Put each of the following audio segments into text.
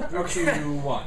3, 2, 1.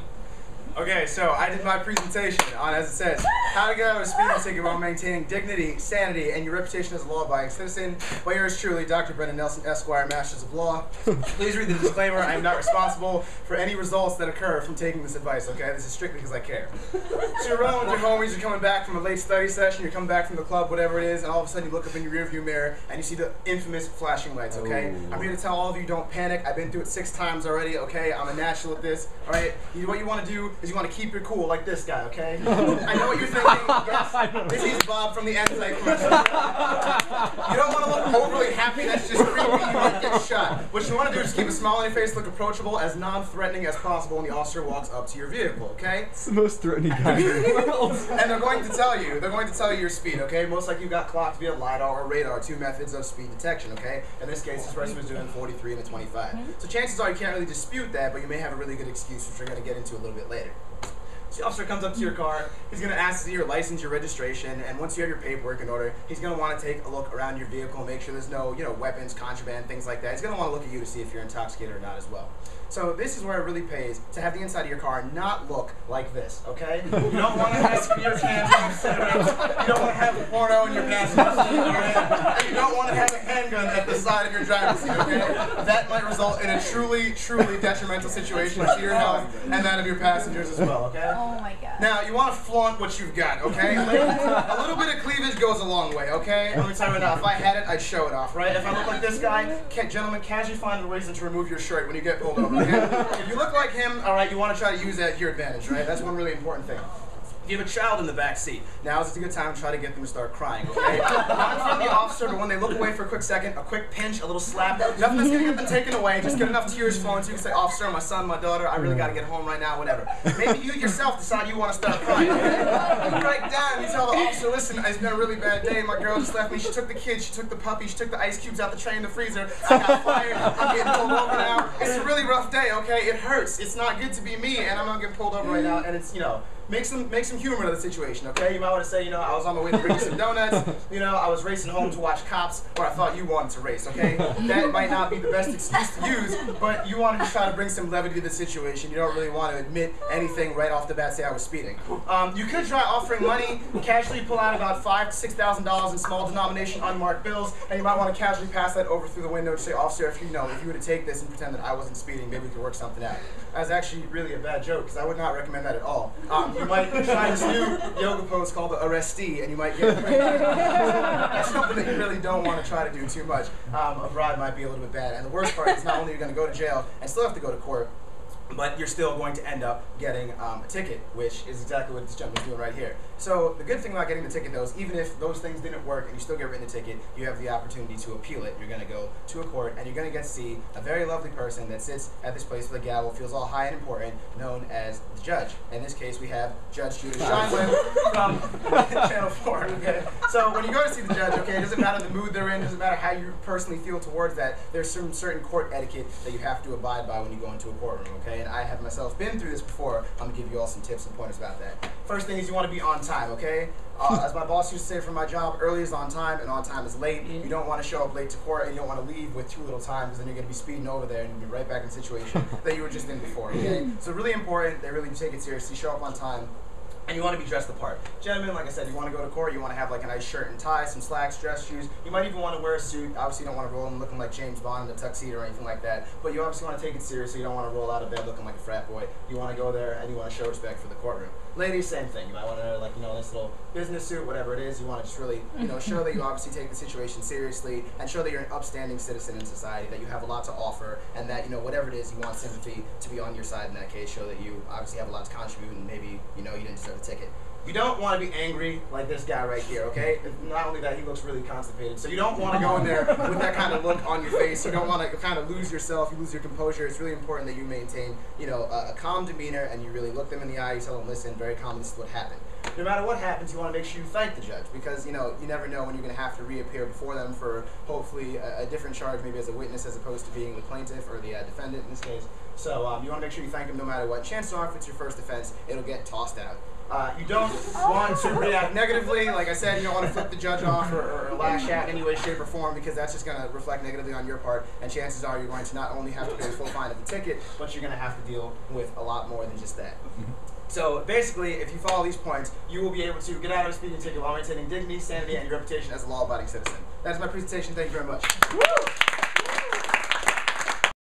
Okay, so I did my presentation on, as it says, how to get out of a speeding ticket while maintaining dignity, sanity, and your reputation as a law-abiding citizen. By yours truly, Dr. Brendan Nelson, Esquire, Masters of Law. Please read the disclaimer. I am not responsible for any results that occur from taking this advice, okay? This is strictly because I care. So you're rolling with your homies, you're coming back from a late study session, you're coming back from the club, whatever it is, and all of a sudden you look up in your rearview mirror and you see the infamous flashing lights, okay? I'm here to tell all of you, don't panic. I've been through it 6 times already, okay? I'm a natural at this, all right? What you want to do is you want to keep your cool like this guy, okay? I know what you're thinking. Yes, this is Bob from the Enzyme commercial. You don't want to look overly happy. That's just creepy. You might get shot. What you want to do is keep a smile on your face, look approachable, as non-threatening as possible when the officer walks up to your vehicle, okay? It's the most threatening guy in the world. And they're going to tell you your speed, okay? Most likely you got clocked via LiDAR or radar, 2 methods of speed detection, okay? In this case, this person was doing 43 and a 25. So chances are you can't really dispute that, but you may have a really good excuse, which we're going to get into a little bit later. So the officer comes up to your car, he's going to ask to see your license, your registration, and once you have your paperwork in order, he's going to want to take a look around your vehicle, make sure there's no, weapons, contraband, things like that. He's going to want to look at you to see if you're intoxicated or not as well. So this is where it really pays to have the inside of your car not look like this, okay? You don't want to have your hands on cigarettes, you don't want to have a porno in your passenger seat, and you don't want to have a handgun at the side of your driver's seat, okay? That might result in a truly, truly detrimental situation to your health and that of your passengers as well, okay? Oh my god. Now, you want to flaunt what you've got, okay? A little bit of cleavage goes a long way, okay? Let me tell you right now, if I had it, I'd show it off, right? If I look like this guy, gentlemen, casually find a reason to remove your shirt when you get pulled over, okay? If you look like him, all right, you want to try to use that to your advantage, right? That's one really important thing. If you have a child in the back seat, now is a good time to try to get them to start crying, okay? Not in front of the officer, but when they look away for a quick second, a quick pinch, a little slap, nothing that's gonna get them taken away, just get enough tears flowing so you can say, officer, my son, my daughter, I really gotta get home right now, whatever. Maybe you yourself decide you want to start crying, okay? You break down, you tell the officer, listen, it's been a really bad day, my girl just left me, she took the kids, she took the puppy, she took the ice cubes out the tray in the freezer, I got fired, I'm getting pulled over now, it's a really rough day, okay? It hurts, it's not good to be me, and I'm not getting pulled over right now, and it's, make some humor to the situation, okay? You might want to say, I was on my way to bring you some donuts, I was racing home to watch Cops, or I thought you wanted to race, okay? That might not be the best excuse to use, but you want to try to bring some levity to the situation. You don't really want to admit anything right off the bat, say I was speeding. You could try offering money, casually pull out about $5,000 to $6,000 in small denomination unmarked bills, and you might want to casually pass that over through the window to say, officer, if you were to take this and pretend that I wasn't speeding, maybe we could work something out. That's actually really a bad joke, because I would not recommend that at all. You might try this new yoga pose called the arrestee, and you might get that's something that you really don't want to try to do too much. A bribe might be a little bit bad, and the worst part is not only you're going to go to jail and still have to go to court, but you're still going to end up getting a ticket, which is exactly what this gentleman's doing right here. So the good thing about getting the ticket, though, is even if those things didn't work and you still get written a ticket, you have the opportunity to appeal it. You're going to go to a court, and you're going to get to see a very lovely person that sits at this place with a gavel, feels all high and important, known as the judge. In this case, we have Judge Judah Scheinlin from Channel 4. Okay? So when you go to see the judge, okay, it doesn't matter the mood they're in, it doesn't matter how you personally feel towards that. There's some certain court etiquette that you have to abide by when you go into a courtroom, okay? And I have myself been through this before. I'm going to give you all some tips and pointers about that. First thing is you want to be on time, okay? As my boss used to say for my job, early is on time and on time is late. You don't want to show up late to court, and you don't want to leave with too little time, because then you're going to be speeding over there and you'll be right back in the situation that you were just in before, okay? So really important, they really take it seriously, show up on time. And you want to be dressed the part. Gentlemen, like I said, you want to go to court, you want to have like a nice shirt and tie, some slacks, dress shoes. You might even want to wear a suit. Obviously, you don't want to roll in looking like James Bond in a tuxedo or anything like that. But you obviously want to take it seriously. You don't want to roll out of bed looking like a frat boy. You want to go there and you want to show respect for the courtroom. Ladies, same thing. You might want to, like, nice little business suit, whatever it is. You want to just really, show that you obviously take the situation seriously and show that you're an upstanding citizen in society, that you have a lot to offer, and that, whatever it is, you want sympathy to be on your side in that case. Show that you obviously have a lot to contribute, and maybe, you didn't deserve a ticket. You don't want to be angry like this guy right here, okay? Not only that, he looks really constipated. So you don't want to go in there with that kind of look on your face. You don't want to kind of lose yourself. You lose your composure. It's really important that you maintain, a calm demeanor, and you really look them in the eye. You tell them, listen, very calm, this is what happened. no matter what happens, you want to make sure you thank the judge, because you never know when you're going to have to reappear before them for hopefully a different charge, maybe as a witness as opposed to being the plaintiff or the defendant in this case. So you want to make sure you thank them no matter what. Chances are, if it's your first offense, it'll get tossed out. You don't want to react negatively. Like I said, you don't want to flip the judge off or lash out in any way, shape, or form, because that's just going to reflect negatively on your part, and chances are you're going to not only have to pay the full fine of the ticket, but you're going to have to deal with a lot more than just that. So basically, if you follow these points, you will be able to get out of a speeding ticket while maintaining dignity, sanity, and your reputation as a law-abiding citizen. That is my presentation. Thank you very much.